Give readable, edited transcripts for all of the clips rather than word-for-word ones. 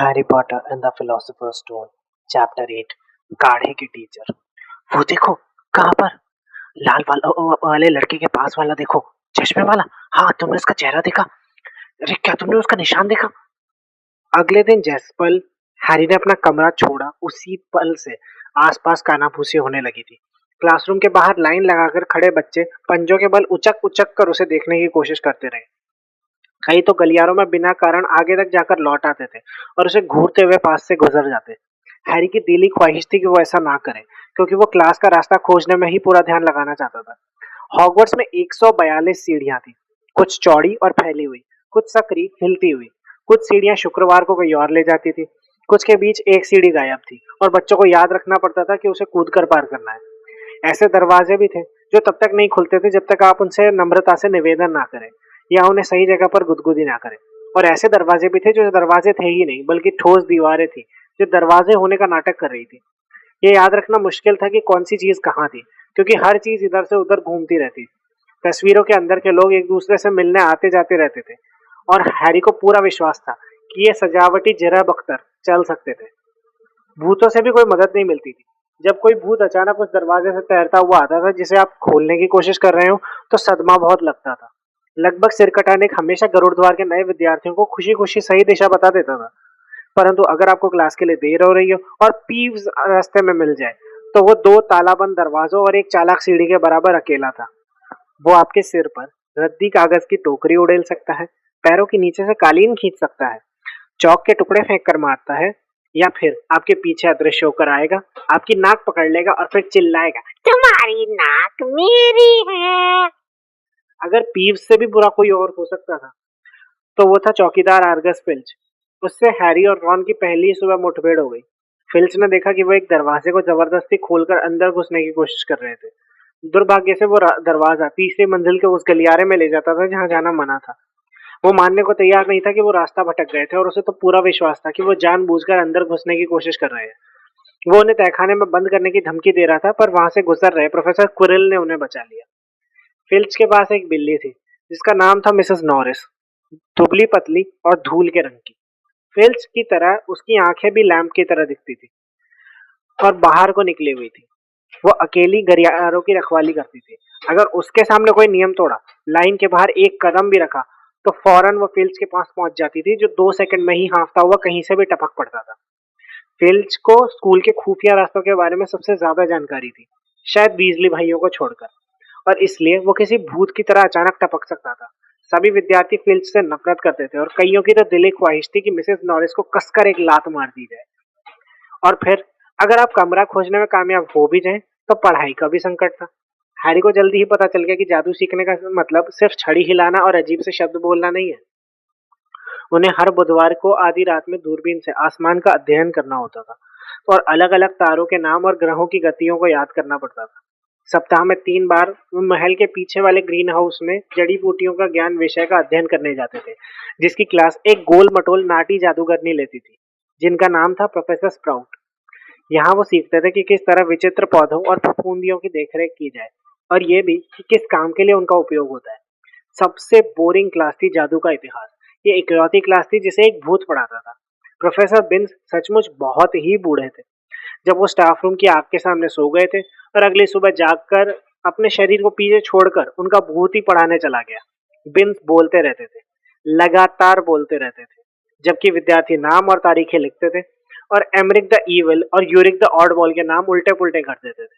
Harry Potter and the philosopher's stone chapter 8 गाढ़े के teacher. वो देखो, कहाँ पर? लाल वाले लड़के के पास वाला देखो, चश्मे वाला। हाँ, तुमने उसका चेहरा देखा? अरे क्या तुमने उसका निशान देखा? अगले दिन जिस पल हैरी ने अपना कमरा छोड़ा, उसी पल से आसपास कानाफूसी होने लगी थी। क्लासरूम के बाहर लाइन लगाकर खड़े बच्चे पंजों के बल उचक उचक कर उसे देखने की कोशिश करते रहे। कई तो गलियारों में बिना कारण आगे तक जाकर लौट आते थे और उसे घूरते हुए पास से गुजर जाते। हैरी की दिली ख्वाहिश थी कि वो ऐसा ना करे, क्योंकि वो क्लास का रास्ता खोजने में ही पूरा ध्यान लगाना चाहता था। हॉगवर्ट्स में 142 सीढ़ियां थी, कुछ चौड़ी और फैली हुई, कुछ सकरी हिलती हुई। कुछ सीढ़ियां शुक्रवार को कहीं और ले जाती थी, कुछ के बीच एक सीढ़ी गायब थी और बच्चों को याद रखना पड़ता था कि उसे कूद कर पार करना है। ऐसे दरवाजे भी थे जो तब तक नहीं खुलते थे जब तक आप उनसे नम्रता से निवेदन ना करें या उन्हें सही जगह पर गुदगुदी ना करें। और ऐसे दरवाजे भी थे जो दरवाजे थे ही नहीं, बल्कि ठोस दीवारें थी जो दरवाजे होने का नाटक कर रही थी। ये याद रखना मुश्किल था कि कौन सी चीज कहाँ थी, क्योंकि हर चीज इधर से उधर घूमती रहती थी। तस्वीरों के अंदर के लोग एक दूसरे से मिलने आते जाते रहते थे और हैरी को पूरा विश्वास था कि ये सजावटी जरा बख्तर चल सकते थे। भूतों से भी कोई मदद नहीं मिलती थी। जब कोई भूत अचानक उस दरवाजे से तैरता हुआ आता था जिसे आप खोलने की कोशिश कर रहे हो, तो सदमा बहुत लगता था। लगभग सिरकटा निक हमेशा गरुड़ द्वार के नए विद्यार्थियों को खुशी खुशी सही दिशा बता देता था, परंतु अगर आपको क्लास के लिए देर हो रही हो और पीव्स रास्ते में मिल जाए, तो वो दो तालाबंद दरवाजों और एक चालाक सीढ़ी के बराबर अकेला था। वो आपके सिर पर रद्दी कागज की टोकरी उड़ेल सकता है, पैरों के नीचे से कालीन खींच सकता है, चौक के टुकड़े फेंक कर मारता है, या फिर आपके पीछे अदृश्य होकर आएगा, आपकी नाक पकड़ लेगा और फिर चिल्लाएगा, तुम्हारी नाक मेरी है। अगर पीव्स से भी बुरा कोई और हो सकता था, तो वो था चौकीदार आर्गस फिल्च। उससे हैरी और रॉन की पहली सुबह मुठभेड़ हो गई। फिल्च ने देखा कि वो एक दरवाजे को जबरदस्ती खोलकर अंदर घुसने की कोशिश कर रहे थे। दुर्भाग्य से वो दरवाजा तीसरी मंजिल के उस गलियारे में ले जाता था जहाँ जाना मना था। वो मानने को तैयार नहीं था कि वो रास्ता भटक गए थे और उसे तो पूरा विश्वास था कि वो जानबूझकर अंदर घुसने की कोशिश कर रहे हैं। वो उन्हें तहखाने में बंद करने की धमकी दे रहा था, पर वहां से गुजर रहे प्रोफेसर क्विरिल ने उन्हें बचा लिया। फिल्च के पास एक बिल्ली थी जिसका नाम था मिसेस नॉरिस, दुबली पतली और धूल के रंग की। फिल्च की तरह उसकी आंखें भी लैंप की तरह दिखती थी और बाहर को निकली हुई थी। वो अकेली गलियारों की रखवाली करती थी। अगर उसके सामने कोई नियम तोड़ा, लाइन के बाहर एक कदम भी रखा, तो फौरन वो फिल्च के पास पहुंच जाती थी, जो 2 सेकंड में ही हाँफता हुआ कहीं से भी टपक पड़ता था। फिल्च को स्कूल के खुफिया रास्तों के बारे में सबसे ज्यादा जानकारी थी, शायद वीजली भाइयों को छोड़कर, और इसलिए वो किसी भूत की तरह अचानक टपक सकता था। सभी विद्यार्थी फिल्च से नफरत करते थे और कईयों की तो दिली ख्वाहिश थी कि मिसेस नॉरिस को कसकर एक लात मार दी जाए। और फिर अगर आप कमरा खोजने में कामयाब हो भी जाएं, तो पढ़ाई का भी संकट था। हैरी को जल्दी ही पता चल गया कि जादू सीखने का मतलब सिर्फ छड़ी हिलाना और अजीब से शब्द बोलना नहीं है। उन्हें हर बुधवार को आधी रात में दूरबीन से आसमान का अध्ययन करना होता था और अलग अलग तारों के नाम और ग्रहों की गतियों को याद करना पड़ता था। सप्ताह में 3 बार वो महल के पीछे वाले ग्रीन हाउस में जड़ी बूटियों का ज्ञान विषय का अध्ययन करने जाते थे, जिसकी क्लास एक गोल मटोल नाटी जादूगरनी लेती थी जिनका नाम था प्रोफेसर स्प्राउट। यहाँ वो सीखते थे कि किस तरह विचित्र पौधों और फफूंदियों की देखरेख की जाए, और ये भी कि किस काम के लिए उनका उपयोग होता है। सबसे बोरिंग क्लास थी जादू का इतिहास। ये इकलौती क्लास थी जिसे एक भूत पढ़ाता था। प्रोफेसर बिन्स सचमुच बहुत ही बूढ़े थे। जब वो स्टाफ रूम की आग के सामने सो गए थे और अगली सुबह जागकर अपने शरीर को पीछे छोड़कर उनका भूत ही पढ़ाने चला गया। बिन्स बोलते रहते थे, लगातार बोलते रहते थे, जबकि विद्यार्थी नाम और तारीखें लिखते थे और एमरिक द ईविल और यूरिक द ऑड बॉल के नाम उल्टे पुल्टे कर देते थे।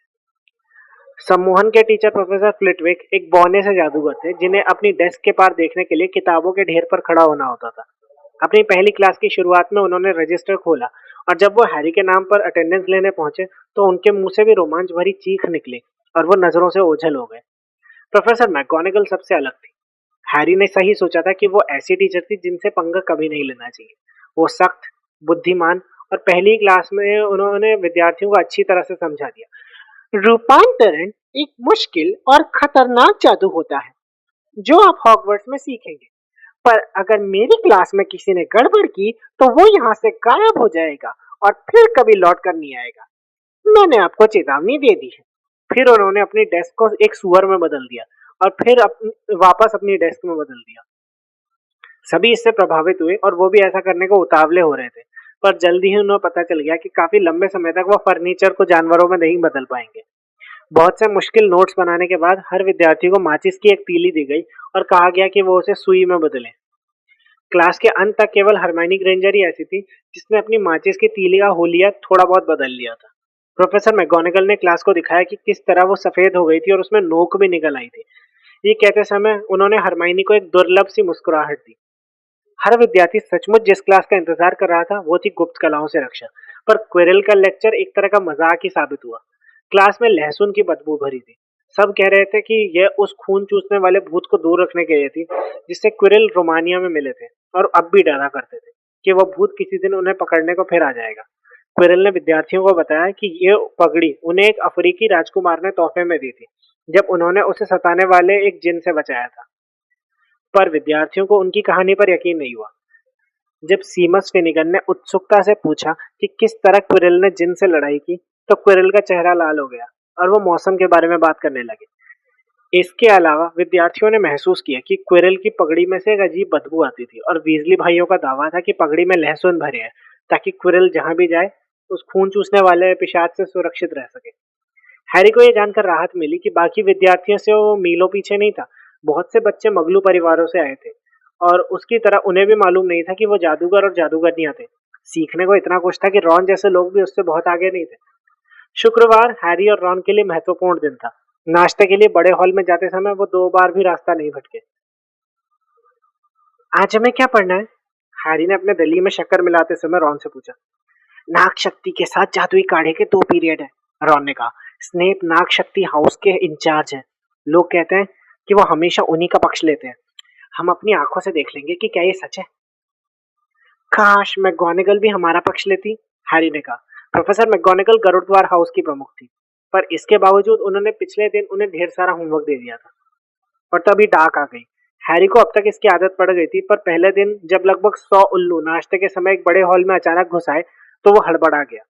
सम्मोहन के टीचर प्रोफेसर फ्लिटविक एक बौने से जादूगर थे जिन्हें अपनी डेस्क के पार देखने के लिए किताबों के ढेर पर खड़ा होना होता था। अपनी पहली क्लास की शुरुआत में उन्होंने रजिस्टर खोला और जब वो हैरी के नाम पर अटेंडेंस लेने पहुंचे, तो उनके मुंह से भी रोमांच भरी चीख निकली और वो नजरों से ओझल हो गए। प्रोफेसर मैगोनिगल सबसे अलग थी। हैरी ने सही सोचा था कि वो ऐसी टीचर थी जिनसे पंगा कभी नहीं लेना चाहिए। वो सख्त, बुद्धिमान और पहली क्लास में उन्होंने विद्यार्थियों को अच्छी तरह से समझा दिया। रूपांतरण एक मुश्किल और खतरनाक जादू होता है जो आप हॉगवर्ट्स में सीखेंगे, पर अगर मेरी क्लास में किसी ने गड़बड़ की तो वो यहाँ से गायब हो जाएगा और फिर कभी लौट कर नहीं आएगा। मैंने आपको चेतावनी दे दी है। फिर उन्होंने अपनी डेस्क को एक सुअर में बदल दिया और फिर वापस अपनी डेस्क में बदल दिया। सभी इससे प्रभावित हुए और वो भी ऐसा करने को उतावले हो रहे थे, पर जल्दी ही उन्हें पता चल गया कि काफी लंबे समय तक वो फर्नीचर को जानवरों में नहीं बदल पाएंगे। बहुत से मुश्किल नोट्स बनाने के बाद हर विद्यार्थी को माचिस की एक तीली दी गई और कहा गया कि वो उसे सुई में बदले। क्लास के अंत तक केवल हरमाइनी ग्रेंजर ही ऐसी थी जिसने अपनी माचिस की तीली का हुलिया थोड़ा बहुत बदल लिया था। प्रोफेसर मैगोनिगल ने क्लास को दिखाया कि किस तरह वो सफेद हो गई थी और उसमें नोक भी निकल आई थी। ये कहते समय उन्होंने हरमाइनी को एक दुर्लभ सी मुस्कुराहट दी। हर विद्यार्थी सचमुच जिस क्लास का इंतजार कर रहा था वो थी गुप्त कलाओं से रक्षा। पर क्विरल का लेक्चर एक तरह का मजाक ही साबित हुआ। क्लास में लहसुन की बदबू भरी थी। सब कह रहे थे कि यह उस खून चूसने वाले भूत को दूर रखने के लिए थी जिससे क्विरल रोमानिया में मिले थे और अब भी डरा करते थे कि वह भूत किसी दिन उन्हें पकड़ने को फिर आ जाएगा। क्विरल ने विद्यार्थियों को बताया कि ये पगड़ी उन्हें एक अफ्रीकी राजकुमार ने तोहफे में दी थी जब उन्होंने उसे सताने वाले एक जिन से बचाया था। पर विद्यार्थियों को उनकी कहानी पर यकीन नहीं हुआ। जब सीमस फिनिगन ने उत्सुकता से पूछा कि किस तरह क्विरल ने जिन से लड़ाई की, तो क्विरल का चेहरा लाल हो गया और वो मौसम के बारे में बात करने लगे। इसके अलावा विद्यार्थियों ने महसूस किया कि क्विरल की पगड़ी में से एक अजीब बदबू आती थी और वीजली भाइयों का दावा था कि पगड़ी में लहसुन भरे हैं ताकि क्विरल जहां भी जाए उस खून चूसने वाले पिशाच से सुरक्षित रह सके। हैरी को यह जानकर राहत मिली कि बाकी विद्यार्थियों से वो मीलों पीछे नहीं था। बहुत से बच्चे मगलू परिवारों से आए थे और उसकी तरह उन्हें भी मालूम नहीं था कि वो जादूगर और जादूगरनियां थे। सीखने को इतना कुछ था कि रॉन जैसे लोग भी उससे बहुत आगे नहीं थे। शुक्रवार हैरी और रॉन के लिए महत्वपूर्ण दिन था। नाश्ते के लिए बड़े हॉल में जाते समय वो 2 बार भी रास्ता नहीं भटके। आज हमें क्या पढ़ना है? हैरी ने अपने दली में शक्कर मिलाते समय रॉन से पूछा। नाग शक्ति के साथ जादुई काढ़े के 2 पीरियड है, रॉन ने कहा। स्नेप नाग शक्ति हाउस के इंचार्ज है। लोग कहते हैं कि वो हमेशा उन्हीं का पक्ष लेते हैं। हम अपनी आंखों से देख लेंगे कि क्या ये सच है। काश मैगोनिगल भी हमारा पक्ष लेती, हैरी ने कहा। प्रोफेसर मैगोनिगल गरुड़द्वार हाउस की प्रमुख थी, पर इसके बावजूद उन्होंने पिछले दिन उन्हें ढेर सारा होमवर्क दे दिया था। और तभी डाक आ गई। हैरी को अब तक इसकी आदत पड़ गई थी, पर पहले दिन जब लगभग 100 उल्लू नाश्ते के समय एक बड़े हॉल में अचानक घुस आए तो वो हड़बड़ा गया।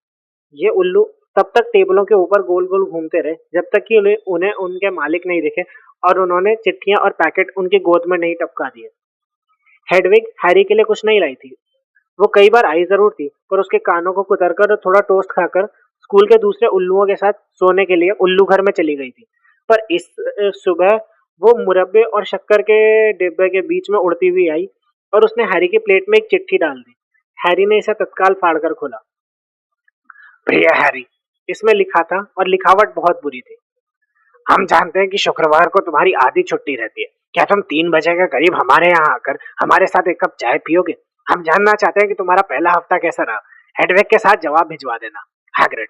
ये उल्लू तब तक टेबलों के ऊपर गोल गोल घूमते रहे जब तक कि उन्हें उनके मालिक नहीं दिखे और उन्होंने चिट्ठियां और पैकेट उनकी गोद में नहीं टपका दिए। हेडविग हैरी के लिए कुछ नहीं लाई थी। वो कई बार आई जरूर थी, पर उसके कानों को कुतरकर और थोड़ा टोस्ट खाकर स्कूल के दूसरे उल्लुओं के साथ सोने के लिए उल्लू घर में चली गई थी। पर इस सुबह वो मुरब्बे और शक्कर के डिब्बे के बीच में उड़ती हुई आई और उसने हैरी की प्लेट में एक चिट्ठी डाल दी। हैरी ने इसे तत्काल फाड़कर खोला। प्रिय हैरी, इसमें लिखा था और लिखावट बहुत बुरी थी। हम जानते हैं कि शुक्रवार को तुम्हारी आधी छुट्टी रहती है। क्या तुम 3 बजे के करीब हमारे यहाँ आकर हमारे साथ एक कप चाय पियोगे? हम जानना चाहते हैं कि तुम्हारा पहला हफ्ता कैसा रहा। हेडविग के साथ जवाब भिजवा देना। हैग्रिड।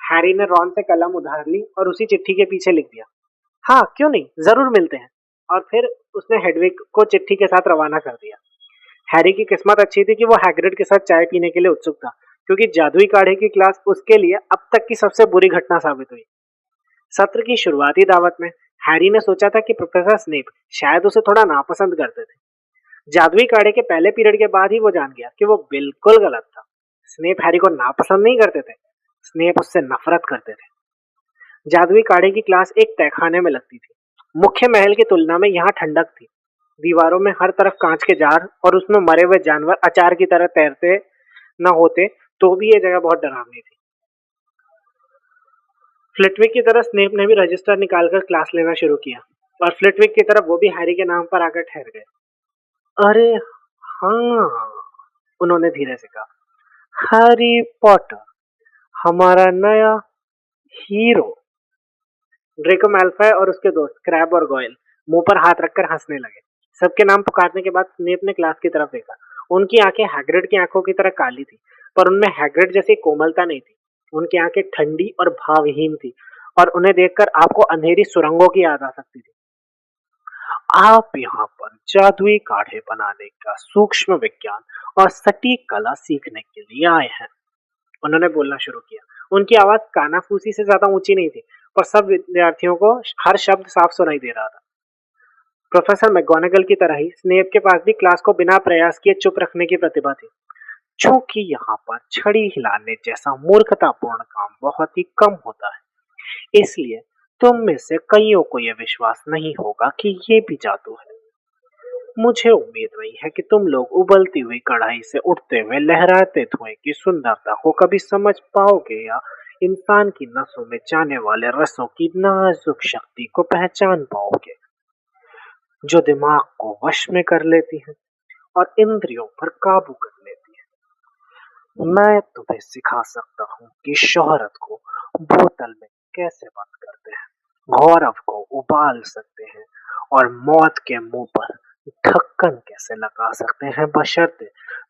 हैरी ने रॉन से कलम उधार ली और उसी चिट्ठी के पीछे लिख दिया, हाँ क्यों नहीं, जरूर मिलते हैं। और फिर उसने हेडविग को चिट्ठी के साथ रवाना कर दिया। हैरी की किस्मत अच्छी थी कि वो हैग्रिड के साथ चाय पीने के लिए उत्सुक था, क्योंकि जादुई काढ़े की क्लास उसके लिए अब तक की सबसे बुरी घटना साबित हुई। सत्र की शुरुआती दावत में हैरी ने सोचा था कि प्रोफेसर स्नेप शायद उसे थोड़ा नापसंद करते थे। जादुई काढ़े के पहले पीरियड के बाद ही वो जान गया कि वो बिल्कुल गलत था। स्नेप हैरी को नापसंद नहीं करते थे, स्नेप उससे नफरत करते थे। जादुई काढ़े की क्लास एक तहखाने में लगती थी। मुख्य महल की तुलना में यहाँ ठंडक थी। दीवारों में हर तरफ कांच के जार और उसमें मरे हुए जानवर अचार की तरह तैरते न होते तो भी ये जगह बहुत डरावनी थी। फ्लिटविक की तरह स्नेप ने भी रजिस्टर निकालकर क्लास लेना शुरू किया और फ्लिटविक की तरफ वो भी हैरी के नाम पर आकर ठहर गए। अरे हाँ, उन्होंने धीरे से कहा, हैरी पॉटर हमारा नया हीरो। ड्रेको मैल्फॉय और उसके दोस्त क्रैब और गोयल मुंह पर हाथ रखकर हंसने लगे। सबके नाम पुकारने के बाद स्नेप ने क्लास की तरफ देखा। उनकी आंखें हैग्रिड की आंखों की तरह काली थी, पर उनमें हैग्रिड जैसी कोमलता नहीं थी। उनकी आंखें ठंडी और भावहीन थी और उन्हें देखकर आपको अंधेरी सुरंगों की याद आ सकती थी। आप यहाँ पर जादुई काढ़े बनाने का सूक्ष्म विज्ञान और सटीक कला सीखने के लिए आए हैं, उन्होंने बोलना शुरू किया। उनकी आवाज कानाफूसी से ज्यादा ऊंची नहीं थी, पर सब विद्यार्थियों को हर शब्द साफ सुनाई दे रहा था। प्रोफेसर मैगोनिगल की तरह ही स्नेप के पास भी क्लास को बिना प्रयास किए चुप रखने की प्रतिभा थी। चूंकि यहाँ पर छड़ी हिलाने जैसा मूर्खतापूर्ण काम बहुत ही कम होता है, इसलिए तुम में से कईयों को यह विश्वास नहीं होगा कि ये भी जादू है। मुझे उम्मीद नहीं है कि तुम लोग उबलती हुई कढ़ाई से उठते हुए लहराते धुएं की सुंदरता को कभी समझ पाओगे या इंसान की नसों में जाने वाले रसों की नाजुक शक्ति को पहचान पाओगे, जो दिमाग को वश में कर लेती है और इंद्रियों पर काबू कर लेती है। मैं तुम्हें सिखा सकता हूँ कि शोहरत को बोतल में कैसे बंद करते हैं, गौरव को उबाल सकते हैं और मौत के मुंह पर ढक्कन कैसे लगा सकते हैं, बशर्ते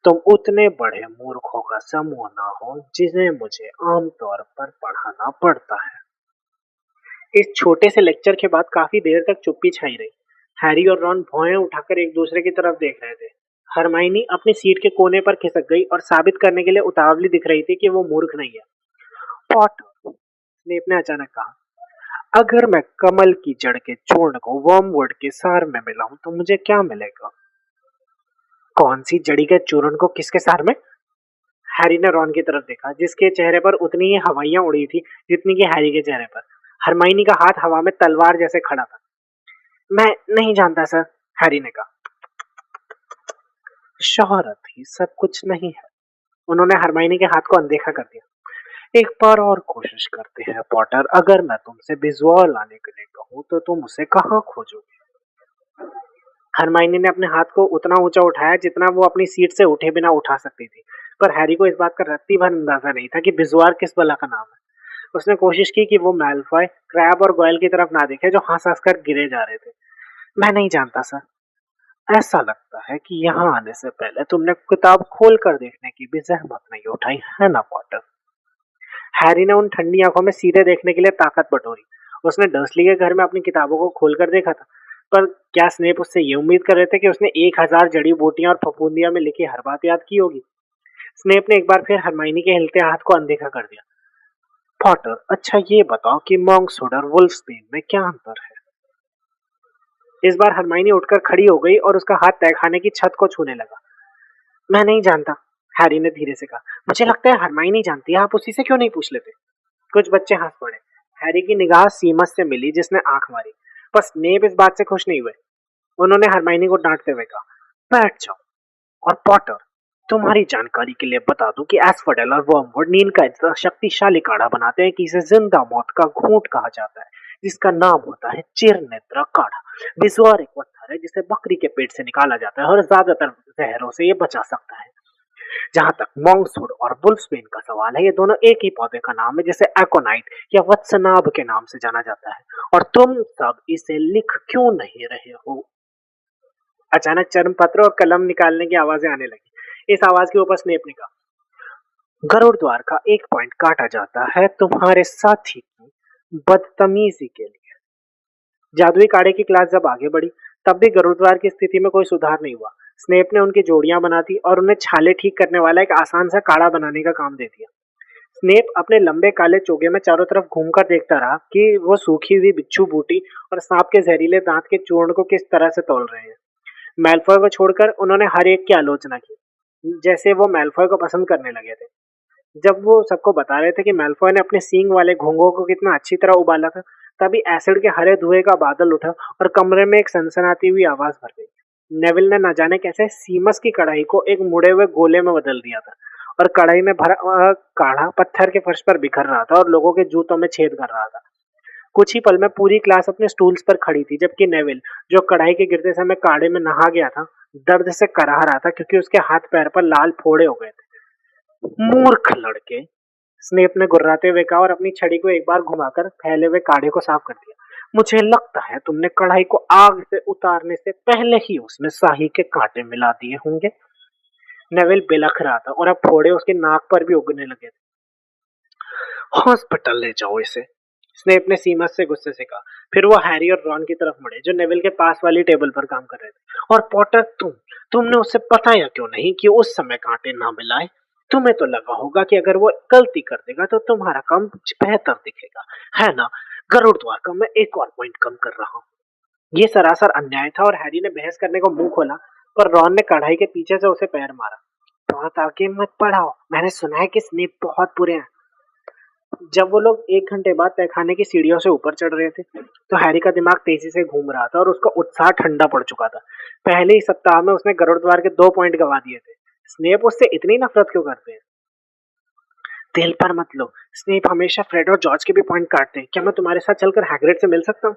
तुम उतने बड़े मूर्खों का समूह ना हो जिन्हें मुझे आमतौर पर पढ़ाना पड़ता है। इस छोटे से लेक्चर के बाद काफी देर तक चुप्पी छाई रही। हैरी और रॉन भौहें उठाकर एक दूसरे की तरफ देख रहे थे। हरमाइनी अपनी सीट के कोने पर खिसक गई और साबित करने के लिए उतावली दिख रही थी कि वो मूर्ख नहीं है। पॉटर, स्नेप ने अचानक कहा, अगर मैं कमल की जड़ के चूर्ण को वर्मवुड के सार में मिलाऊं तो मुझे क्या मिलेगा? कौन सी जड़ी के चूर्ण को किसके सार में? हैरी ने रॉन की तरफ देखा, जिसके चेहरे पर उतनी ही हवाइयां उड़ी थी जितनी कि हैरी के चेहरे पर। हरमाइनी का हाथ हवा में तलवार जैसे खड़ा था। मैं नहीं जानता सर, हैरी ने कहा। शोहरत ही सब कुछ नहीं है। उन्होंने हरमाइनी के हाथ को अनदेखा कर दिया। एक बार और कोशिश करते हैं पॉटर, अगर मैं तुमसे बिजवाल लाने के लिए कहूँ तो तुम उसे कहाँ खोजोगे? हरमाइनी ने अपने हाथ को उतना ऊंचा उठाया जितना वो अपनी सीट से उठे बिना उठा सकती थी, पर हैरी को इस बात का रत्ती भर अंदाजा नहीं था कि बिजवार किस बला का नाम है। उसने कोशिश की कि वो मैलफॉय, क्रैब और गोयल की तरफ ना देखे जो हंस हंस कर गिरे जा रहे थे। मैं नहीं जानता सर। ऐसा लगता है कि यहाँ आने से पहले तुमने किताब खोल कर देखने की भी जहमत नहीं उठाई है ना पॉटर? हैरी ने उन ठंडी आंखों में सीधे देखने के लिए ताकत बटोरी। उसने डर्सली के घर में अपनी किताबों को खोलकर देखा था, पर क्या स्नेप उससे ये उम्मीद कर रहे थे कि उसने 1000 जड़ी बूटियां और फफूंदियां में लिखी हर बात याद की होगी? स्नेप ने एक बार फिर हरमाइनी के हिलते हाथ को अनदेखा कर दिया। पॉटर, अच्छा ये बताओ कि मॉन्क्सवुड और वुल्फस्बेन में क्या अंतर है? इस बार हरमाइनी उठकर खड़ी हो गई और उसका हाथ तहखाने की छत को छूने लगा। मैं नहीं जानता, हैरी ने धीरे से कहा। मुझे लगता है हरमाइनी जानती है, आप उसी से क्यों नहीं पूछ लेते? कुछ बच्चे हंस पड़े। हैरी की निगाह सीमस से मिली, जिसने आंख मारी, पर स्नेप इस बात से खुश नहीं हुए। उन्होंने हरमाइनी को डांटते हुए कहा, बैठ जाओ। और पॉटर, तुम्हारी जानकारी के लिए बता दूं कि एस्फोडेल और वर्मवुड नींद का इतना शक्तिशाली काढ़ा बनाते हैं कि इसे जिंदा मौत का घूंट कहा जाता है, जिसका नाम होता है चिरनेत्र काढ़ा। बिस्वार एक पत्थर है जिसे बकरी के पेट से निकाला जाता है और ज्यादातर जहरों से ये बचा सकता है। जहां तक मॉन्क्सवुड और वुल्फस्बेन का सवाल है, ये दोनों एक ही पौधे का नाम है जिसे एकोनाइट या वत्सनाभ के नाम से जाना जाता है। और तुम सब इसे लिख क्यों नहीं रहे हो? अचानक चर्म पत्र और कलम निकालने की आवाजें आने लगी। इस आवाज के ऊपर स्नेप ने कहा, गरुड़ द्वार का एक पॉइंट काटा जाता है तुम्हारे साथी की बदतमीजी के लिए। जादुई काढ़े की क्लास जब आगे बढ़ी, तब भी गरुड़ द्वार की स्थिति में कोई सुधार नहीं हुआ। स्नेप ने उनकी जोड़ियां बना दी और उन्हें छाले ठीक करने वाला एक आसान सा काढ़ा बनाने का काम दे दिया। स्नेप अपने लंबे काले चोगे में चारों तरफ घूमकर देखता रहा कि वो सूखी हुई बिच्छू बूटी और सांप के जहरीले दांत के चूर्ण को किस तरह से तौल रहे हैं। मैल्फॉय को छोड़कर उन्होंने हर एक की आलोचना की, जैसे वो मैल्फॉय को पसंद करने लगे थे। जब वो सबको बता रहे थे कि मैल्फॉय ने अपने सींग वाले घोंघों को कितना अच्छी तरह उबाला था, तभी एसिड के हरे धुएं का बादल उठा और कमरे में एक सनसनाती हुई आवाज भर गई। नेविल ने न जाने कैसे सीमस की कढ़ाई को एक मुड़े हुए गोले में बदल दिया था और कढ़ाई में भरा काढ़ा पत्थर के फर्श पर बिखर रहा था और लोगों के जूतों में छेद कर रहा था। कुछ ही पल में पूरी क्लास अपने स्टूल्स पर खड़ी थी, जबकि नेविल, जो कढ़ाई के गिरते समय काढ़े में नहा गया था, दर्द से कराह रहा था क्योंकि उसके हाथ पैर पर लाल फोड़े हो गए थे। मूर्ख लड़के, स्नेप ने गुर्राते हुए कहा और अपनी छड़ी को एक बार घुमाकर फैले हुए काढ़े को साफ कर दिया। मुझे लगता है तुमने कढ़ाई को आग से उतारने से पहले ही उसमें स्याही के कांटे मिला दिए होंगे। नेविल बिलख रहा था और अब फोड़े उसके नाक पर भी उगने लगे थे। हॉस्पिटल ले जाओ इसे, स्नेप ने सीमस से गुस्से से कहा। फिर वो हैरी और रॉन की तरफ मुड़े, जो नेविल के पास वाली टेबल पर काम कर रहे थे। और पॉटर, तुमने उसे बताया क्यों नहीं कि उस समय कांटे ना मिलाए? तुम्हें तो लगा होगा कि अगर वो गलती कर देगा तो तुम्हारा काम बेहतर दिखेगा, है ना? गरुड़ द्वार का मैं एक और पॉइंट कम कर रहा हूँ। ये सरासर अन्याय था और हैरी ने बहस करने को मुंह खोला, पर रॉन ने कढ़ाई के पीछे से उसे पैर मारा। बहुत आगे मत बढ़ाओ, मैंने सुना है कि स्नेप बहुत बुरे हैं। जब वो लोग 1 घंटे बाद तहखाने की सीढ़ियों से ऊपर चढ़ रहे थे, तो हैरी का दिमाग तेजी से घूम रहा था और उसका उत्साह ठंडा पड़ चुका था। पहले ही सप्ताह में उसने गरुड़द्वार के 2 पॉइंट गंवा दिए थे। स्नेप उससे इतनी नफरत क्यों करते हैं? दिल पर मत लो, स्नेप हमेशा फ्रेड और जॉर्ज के भी पॉइंट काटते हैं। क्या मैं तुम्हारे साथ चलकर हैग्रिड से मिल सकता हूँ?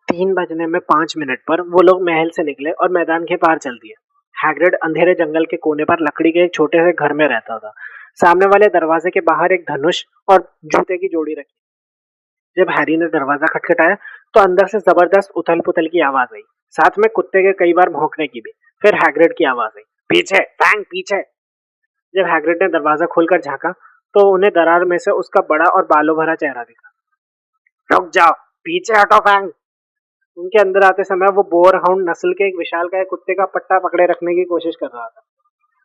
3 बजने में 5 मिनट पर वो लोग महल से निकले और मैदान के पार चल दिए। हैग्रिड अंधेरे जंगल के कोने पर लकड़ी के एक छोटे से घर में रहता था। सामने वाले दरवाजे के बाहर एक धनुष और जूते की जोड़ी रखी। जब हैरी ने दरवाजा खटखटाया तो अंदर से जबरदस्त उथल पुथल की आवाज आई, साथ में कुत्ते के कई बार भौंकने की भी। फिर हैग्रिड की आवाज आई, पीछे फैंग पीछे। जब हैग्रिड ने दरवाजा खोलकर झांका तो उन्हें दरार में से उसका बड़ा और बालों भरा चेहरा दिखा। रुक जाओ, पीछे हटो फैंग। उनके अंदर आते समय वो बोर हाउंड नस्ल के एक विशालकाय कुत्ते का पट्टा पकड़े रखने की कोशिश कर रहा था।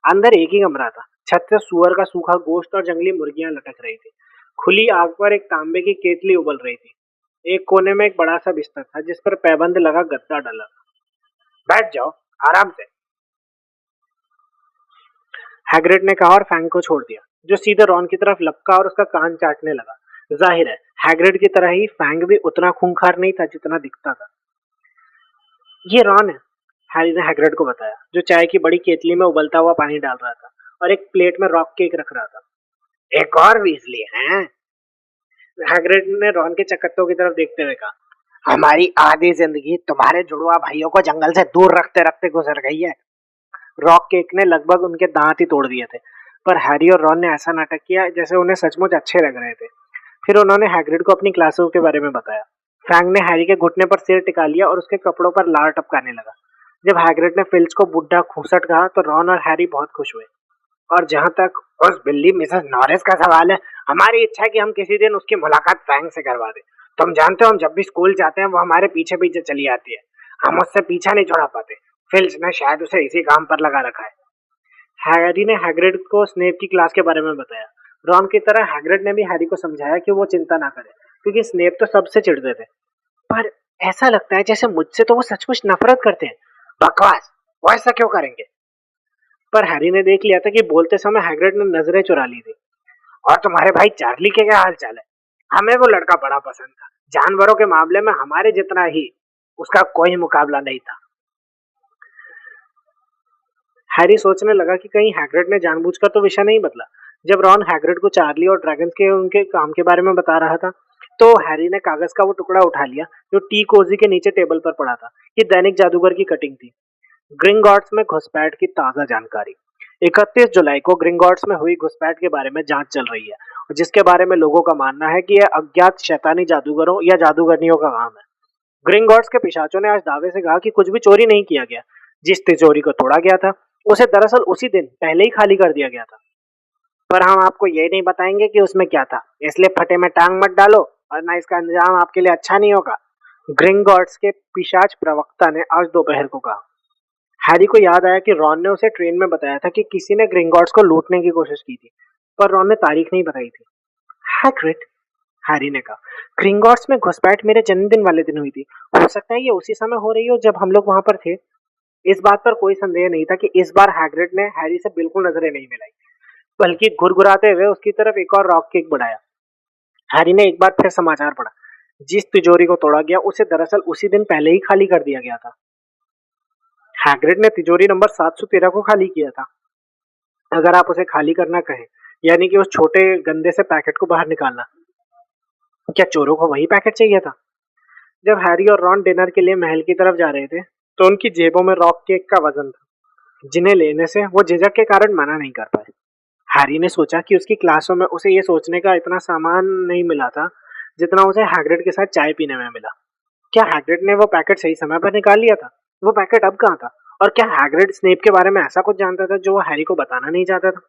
अंदर एक ही कमरा था। छत से सुअर का सूखा गोश्त और जंगली मुर्गियां लटक रही थी। खुली आग पर एक तांबे की केतली उबल रही थी। एक कोने में एक बड़ा सा बिस्तर था जिस पर पैबंद लगा गद्दा डला था। बैठ जाओ आराम से, हैग्रिड ने कहा और फैंग को छोड़ दिया, जो सीधे रॉन की तरफ लपका और उसका कान चाटने लगा। जाहिर है हैग्रिड की तरह ही फैंग भी उतना खूंखार नहीं था जितना दिखता था। ये रॉन है, हैरी ने हैग्रिड को बताया, जो चाय की बड़ी केतली में उबलता हुआ पानी डाल रहा था और एक प्लेट में रॉक केक रख रहा था। एक और वीजली है, हैग्रिड ने रॉन के चकत्तों की तरफ देखते हुए कहा। हमारी आधी जिंदगी तुम्हारे जुड़वा भाइयों को जंगल से दूर रखते रखते गुजर गई है। रॉक केक ने लगभग उनके दांत ही तोड़ दिए थे, पर हैरी और रॉन ने ऐसा नाटक किया जैसे उन्हें सचमुच अच्छे लग रहे थे। फिर उन्होंने हैग्रिड को अपनी क्लासों के बारे में बताया। फ्रैंक ने हैरी के घुटने पर सिर टिका लिया और उसके कपड़ों पर लार टपकाने लगा। जब हैग्रिड ने फिल्च को बुढ़ा खूसट कहा तो रॉन और हैरी बहुत खुश हुए। और जहां तक उस बिल्ली मिसेस नॉरिस का सवाल है, हमारी इच्छा है कि हम किसी दिन उसकी मुलाकात फ्रैंक से करवा दें। तुम जानते हो हम जब भी स्कूल जाते हैं वो हमारे पीछे पीछे चली आती है। हम उससे पीछा नहीं छुड़ा पाते। फिल्च ने शायद उसे इसी काम पर लगा रखा है। हैरी ने हैग्रिड को स्नेप की क्लास के बारे में बताया। रॉन की तरह हैग्रिड ने भी हैरी को समझाया कि वो चिंता ना करे, क्योंकि स्नेप तो सबसे चिढ़ते थे। पर ऐसा लगता है जैसे मुझसे तो वो सचमुच नफरत करते हैं। बकवास, वो ऐसा क्यों करेंगे? पर हैरी ने देख लिया था कि बोलते समय हैग्रिड ने नजरें चुरा ली थी। और तुम्हारे भाई चार्ली के क्या हाल चाल है? हमें वो लड़का बड़ा पसंद था। जानवरों के मामले में हमारे जितना ही उसका कोई मुकाबला नहीं था। हैरी सोचने लगा कि कहीं हैग्रिड ने जानबूझकर तो विषय नहीं बदला। जब रॉन हैग्रिड को चार्ली और ड्रैगन्स के उनके काम के बारे में बता रहा था, तो हैरी ने कागज का वो टुकड़ा उठा लिया जो टी कोजी के नीचे टेबल पर पड़ा था। ये दैनिक जादूगर की कटिंग थी। ग्रिंगॉट्स में घुसपैठ की ताज़ा जानकारी। 31 जुलाई को ग्रिंगॉट्स में हुई घुसपैठ के बारे में जांच चल रही है, जिसके बारे में लोगों का मानना है कि यह अज्ञात शैतानी जादूगरों या जादूगरनियों का काम है। ग्रिंगॉट्स के पिशाचों ने आज दावे से कहा कि कुछ भी चोरी नहीं किया गया। जिस तिजोरी को तोड़ा गया था उसे दरअसल उसी दिन पहले ही खाली कर दिया गया था। पर हम आपको ये नहीं बताएंगे कि उसमें क्या था, इसलिए फटे में टांग मत डालो, वरना इसका अंजाम आपके लिए अच्छा नहीं होगा, ग्रिंगॉट्स के पिशाच प्रवक्ता ने आज दोपहर को कहा। हैरी को याद आया कि रॉन ने उसे ट्रेन में बताया था कि किसी ने ग्रिंगॉट्स को लूटने की कोशिश की थी, पर रॉन ने तारीख नहीं बताई थी। हैग्रिड, हैरी ने कहा, ग्रिंगॉट्स में घुसपैठ मेरे जन्मदिन वाले दिन हुई थी। हो सकता है ये उसी समय हो रही हो जब हम लोग वहां पर थे। इस बात पर कोई संदेह नहीं था कि इस बार हैग्रिड ने हैरी से बिल्कुल नजरें नहीं मिलाई, बल्कि घुरघुराते हुए उसकी तरफ एक और रॉक केक बढ़ाया। हैरी ने एक बार फिर समाचार पढ़ा। जिस तिजोरी को तोड़ा गया उसे दरअसल उसी दिन पहले ही खाली कर दिया गया था। हैग्रिड ने तिजोरी नंबर 713 को खाली किया था। अगर आप उसे खाली करना कहें, यानी कि उस छोटे गंदे से पैकेट को बाहर निकालना, क्या चोरों को वही पैकेट चाहिए था? जब हैरी और रॉन डिनर के लिए महल की तरफ जा रहे थे, तो उनकी जेबों में रॉक केक का वजन था, जिन्हें लेने से वो झिझक के कारण मना नहीं कर पाए। हैरी ने सोचा कि उसकी क्लासों में उसे ये सोचने का इतना सामान नहीं मिला था जितना उसे हैग्रिड के साथ चाय पीने में मिला। क्या हैग्रिड ने वो पैकेट सही समय पर निकाल लिया था? वो पैकेट अब कहाँ था? और क्या हैग्रिड स्नेप के बारे में ऐसा कुछ जानता था जो वो हैरी को बताना नहीं चाहता था?